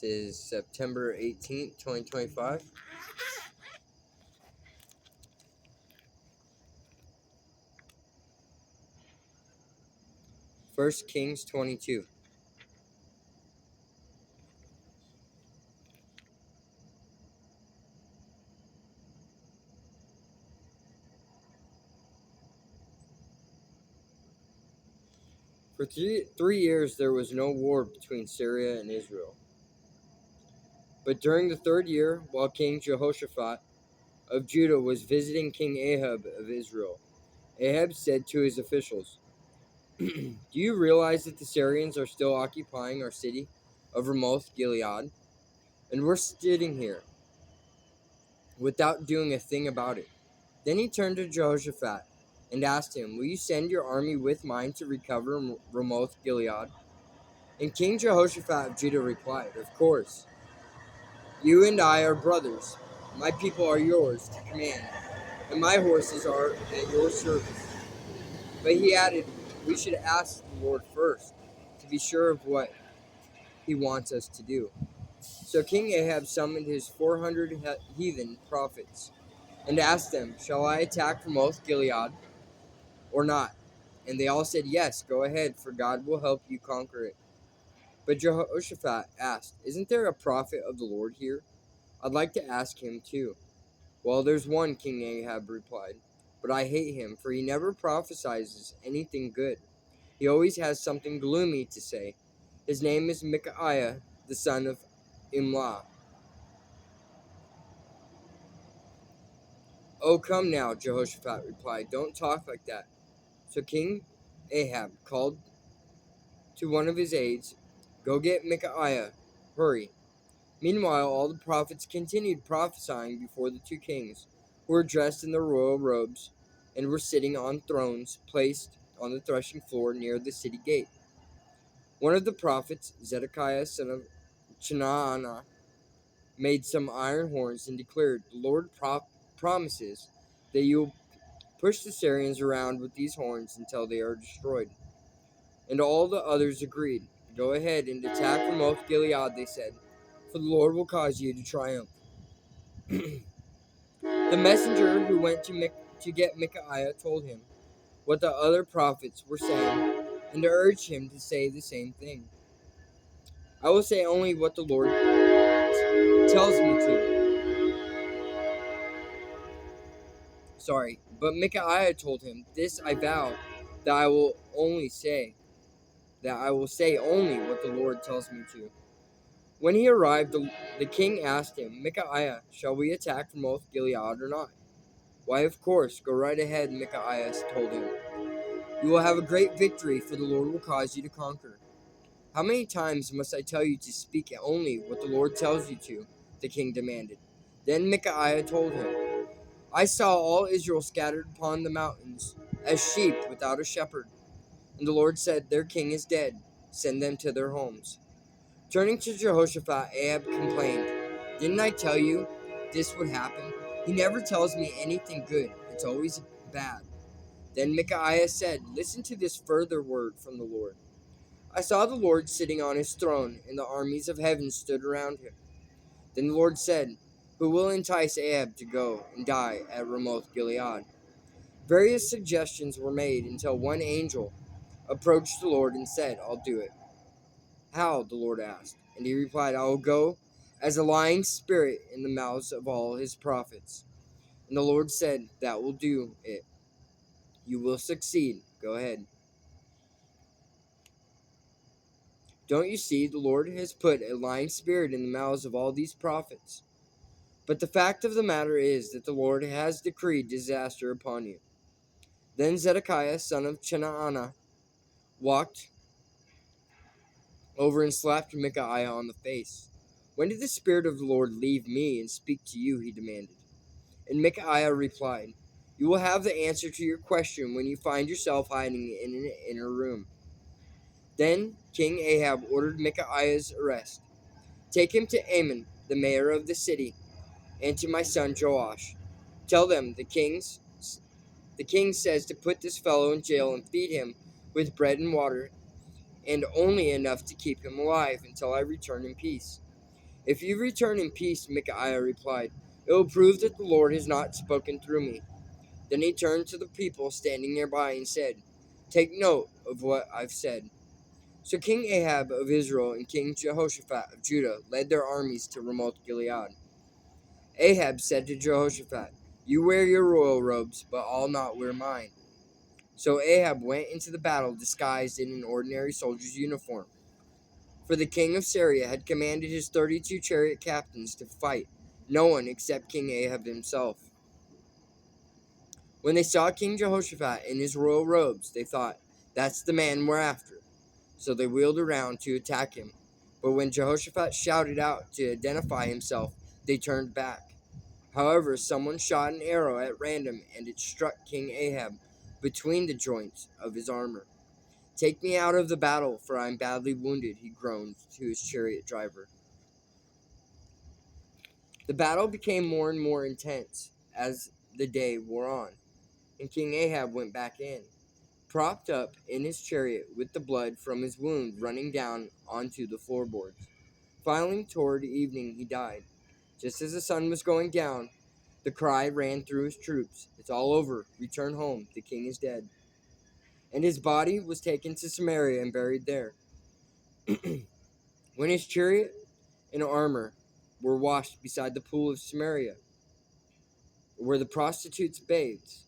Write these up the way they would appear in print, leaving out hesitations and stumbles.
This is September 18th, 2025. First Kings 22. For three years there was no war between Syria and Israel. But during the third year, while King Jehoshaphat of Judah was visiting King Ahab of Israel, Ahab said to his officials, "Do you realize that the Syrians are still occupying our city of Ramoth Gilead? And we're sitting here without doing a thing about it." Then he turned to Jehoshaphat and asked him, "Will you send your army with mine to recover Ramoth Gilead?" And King Jehoshaphat of Judah replied, "Of course. You and I are brothers. My people are yours to command, and my horses are at your service." But he added, "We should ask the Lord first, to be sure of what he wants us to do." So King Ahab summoned his 400 heathen prophets and asked them, "Shall I attack Ramoth Gilead or not?" And they all said, "Yes, go ahead, for God will help you conquer it." But Jehoshaphat asked, "Isn't there a prophet of the Lord here? I'd like to ask him too." "Well, there's one," King Ahab replied, "but I hate him, for he never prophesies anything good. He always has something gloomy to say. His name is Micaiah, the son of Imlah." "Oh, come now," Jehoshaphat replied, "don't talk like that." So King Ahab called to one of his aides, "Go get Micaiah, hurry." Meanwhile, all the prophets continued prophesying before the two kings, who were dressed in their royal robes and were sitting on thrones placed on the threshing floor near the city gate. One of the prophets, Zedekiah son of Chenaanah, made some iron horns and declared, "The Lord promises that you will push the Syrians around with these horns until they are destroyed." And all the others agreed. "Go ahead and attack Ramoth Gilead," they said, "for the Lord will cause you to triumph." The messenger who went to get Micaiah told him what the other prophets were saying and urged him to say the same thing. "I will say only what the Lord tells me to." But Micaiah told him, "This I vow, that I will say only what the Lord tells me to." When he arrived, the king asked him, "Micaiah, shall we attack Ramoth Gilead or not?" "Why, of course, go right ahead," Micaiah told him. "You will have a great victory, for the Lord will cause you to conquer." "How many times must I tell you to speak only what the Lord tells you to?" the king demanded. Then Micaiah told him, "I saw all Israel scattered upon the mountains, as sheep without a shepherd. And the Lord said, 'Their king is dead. Send them to their homes.'" Turning to Jehoshaphat, Ahab complained, "Didn't I tell you this would happen? He never tells me anything good. It's always bad." Then Micaiah said, "Listen to this further word from the Lord. I saw the Lord sitting on his throne, and the armies of heaven stood around him. Then the Lord said, 'Who will entice Ahab to go and die at Ramoth Gilead?'" Various suggestions were made until one angel approached the Lord and said, "I'll do it." "How?" the Lord asked. And he replied, "I will go as a lying spirit in the mouths of all his prophets." And the Lord said, "That will do it. You will succeed. Go ahead." Don't you see, the Lord has put a lying spirit in the mouths of all these prophets. But the fact of the matter is that the Lord has decreed disaster upon you. Then Zedekiah, son of Chenaanah, walked over and slapped Micaiah on the face. "When did the Spirit of the Lord leave me and speak to you?" he demanded. And Micaiah replied, "You will have the answer to your question when you find yourself hiding in an inner room." Then King Ahab ordered Micaiah's arrest. "Take him to Amon, the mayor of the city, and to my son Joash. Tell them the king says to put this fellow in jail and feed him with bread and water, and only enough to keep him alive until I return in peace. "If you return in peace," Micaiah replied, "it will prove that the Lord has not spoken through me." Then he turned to the people standing nearby and said, "Take note of what I've said." So King Ahab of Israel and King Jehoshaphat of Judah led their armies to Ramoth Gilead. Ahab said to Jehoshaphat, "You wear your royal robes, but I'll not wear mine." So Ahab went into the battle disguised in an ordinary soldier's uniform. For the king of Syria had commanded his 32 chariot captains to fight no one except King Ahab himself. When they saw King Jehoshaphat in his royal robes, they thought, "That's the man we're after." So they wheeled around to attack him. But when Jehoshaphat shouted out to identify himself, they turned back. However, someone shot an arrow at random, and it struck King Ahab between the joints of his armor. "Take me out of the battle, for I am badly wounded," he groaned to his chariot driver. The battle became more and more intense as the day wore on, and King Ahab went back in, propped up in his chariot with the blood from his wound running down onto the floorboards. Finally, toward evening, he died. Just as the sun was going down, the cry ran through his troops, "It's all over. Return home. The king is dead." And his body was taken to Samaria and buried there. When his chariot and armor were washed beside the pool of Samaria, where the prostitutes bathed,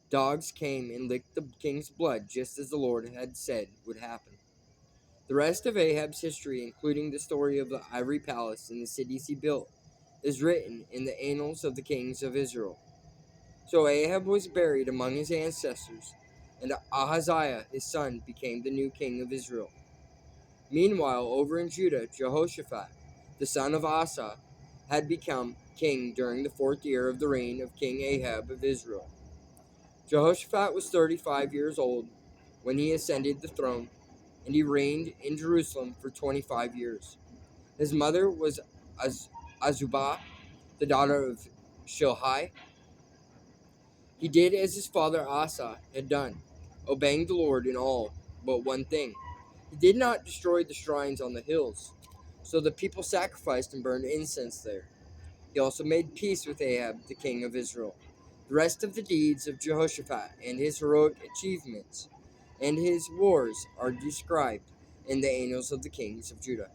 dogs came and licked the king's blood, just as the Lord had said would happen. The rest of Ahab's history, including the story of the ivory palace and the cities he built, is written in the annals of the kings of Israel. So Ahab was buried among his ancestors, and Ahaziah, his son, became the new king of Israel. Meanwhile, over in Judah, Jehoshaphat, the son of Asa, had become king during the 4th year of the reign of King Ahab of Israel. Jehoshaphat was 35 years old when he ascended the throne, and he reigned in Jerusalem for 25 years. His mother was Azubah, the daughter of Shilhi. He did as his father Asa had done, obeying the Lord in all but one thing. He did not destroy the shrines on the hills, so the people sacrificed and burned incense there. He also made peace with Ahab, the king of Israel. The rest of the deeds of Jehoshaphat and his heroic achievements and his wars are described in the annals of the kings of Judah.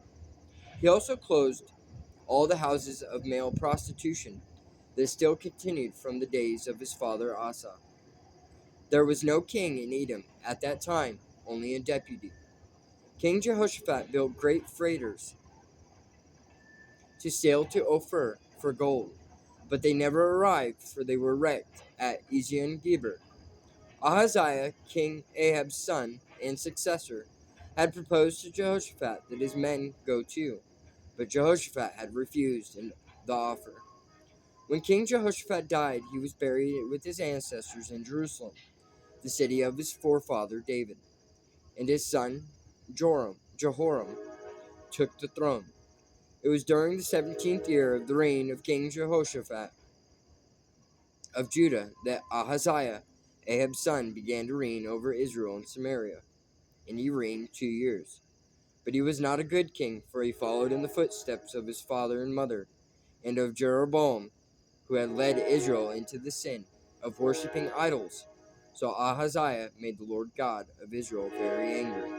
He also closed all the houses of male prostitution that still continued from the days of his father Asa. There was no king in Edom at that time, only a deputy. King Jehoshaphat built great freighters to sail to Ophir for gold, but they never arrived, for they were wrecked at Ezion-Geber. Ahaziah, King Ahab's son and successor, had proposed to Jehoshaphat that his men go too, but Jehoshaphat had refused the offer. When King Jehoshaphat died, he was buried with his ancestors in Jerusalem, the city of his forefather David, and his son Jehoram took the throne. It was during the 17th year of the reign of King Jehoshaphat of Judah that Ahaziah, Ahab's son, began to reign over Israel and Samaria, and he reigned 2 years. But he was not a good king, for he followed in the footsteps of his father and mother, and of Jeroboam, who had led Israel into the sin of worshipping idols. So Ahaziah made the Lord God of Israel very angry.